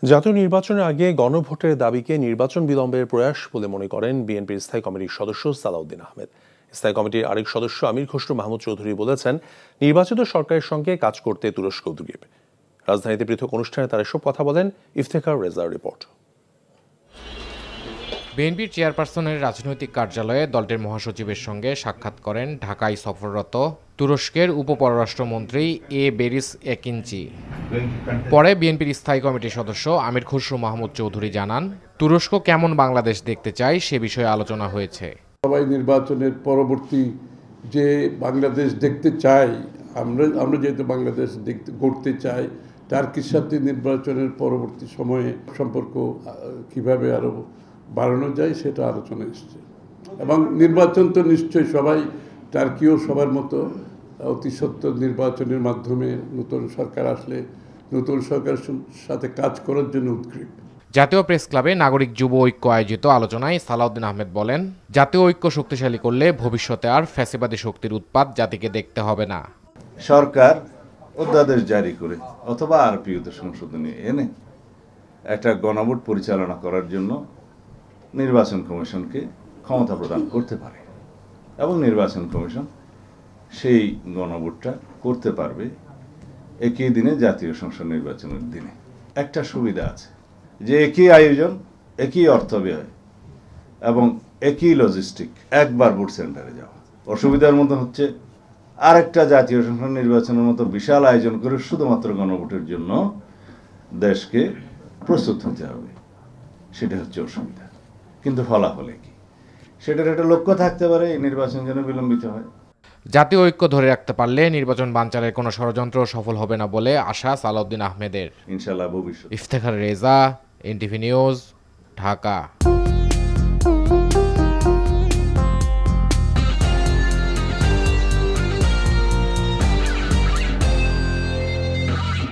জাতীয় নির্বাচনের আগে গণভোটের দাবিকে নির্বাচন বিলম্বের প্রয়াস বলে মনে করেন বিএনপির স্থায়ী কমিটির সদস্য সালাউদ্দিন আহমেদ। স্থায়ী কমিটির আরেক সদস্য আমির খসরু মাহমুদ চৌধুরী বলেছেন, নির্বাচিত সরকারের সঙ্গে কাজ করতে তুরস্ক উদ্গ্রীব। রাজধানীতে পৃথক অনুষ্ঠানে তারা এসব কথা বলেন। ইফতেখার রেজার রিপোর্ট। বিএনপির চেয়ারপারসনের রাজনৈতিক কার্যালয়ে দলটির মহাসচিবের সঙ্গে সাক্ষাৎ করেন ঢাকায় সফররত তুরস্কের উপপররাষ্ট্রমন্ত্রী এ বেরিস একিঞ্চি। পরে বিএনপির স্থায়ী কমিটির সদস্য আমির খসরু মাহমুদ চৌধুরী জানান, তুরস্ক কেমন বাংলাদেশ দেখতে চায় সে বিষয়ে আলোচনা হয়েছে। সবাই নির্বাচনের পরবর্তী যে বাংলাদেশ দেখতে চাই, আমরা যেহেতু বাংলাদেশ গড়তে চাই, টার্কির সাথে নির্বাচনের পরবর্তী সময়ে সম্পর্ক কিভাবে আরো বাড়ানো যায় সেটা আলোচনা এসছে। এবং নির্বাচন তো নিশ্চয়ই সবাই, টার্কিও সবার মতো অতি সত্বর নির্বাচনের মাধ্যমে নতুন সরকার আসলে নতুন সরকারের সাথে কাজ করার জন্য উদ্গ্রীব। জাতীয় প্রেস ক্লাবে নাগরিক যুব ঐক্য আয়োজিত আলোচনায় সালাউদ্দিন আহমেদ বলেন, জাতীয় ঐক্য শক্তিশালী করলে ভবিষ্যতে আর ফ্যাসিবাদী শক্তির উৎপাত জাতিকে দেখতে হবে না। সরকার অধ্যাদেশ জারি করে অথবা আরপিওতে সংশোধনী এনে একটা গণভোট পরিচালনা করার জন্য নির্বাচন কমিশনকে ক্ষমতা প্রদান করতে পারে এবং নির্বাচন কমিশন সেই গণভোটটা করতে পারবে একই দিনে জাতীয় সংসদ নির্বাচনের দিনে। একটা সুবিধা আছে যে একই আয়োজন, একই অর্থ ব্যয় এবং একই লজিস্টিক, একবার ভোট সেন্টারে যাওয়া। অসুবিধার মধ্যে হচ্ছে আরেকটা জাতীয় সংসদ নির্বাচনের মতো বিশাল আয়োজন করে শুধুমাত্র গণভোটের জন্য দেশকে প্রস্তুত হতে হবে, সেটা হচ্ছে অসুবিধা। কিন্তু ফলাফলে কি সেটার একটা লক্ষ্য থাকতে পারে, এই নির্বাচন যেন বিলম্বিত হয়। জাতীয় ঐক্য ধরে রাখতে পারলে নির্বাচন বানচালের কোনো ষড়যন্ত্র সফল হবে না বলে আশা সালাউদ্দিন আহমেদের। ইনশাআল্লাহ ভবিষ্যৎ। Iftekhar Reza, NTV news, Dhaka.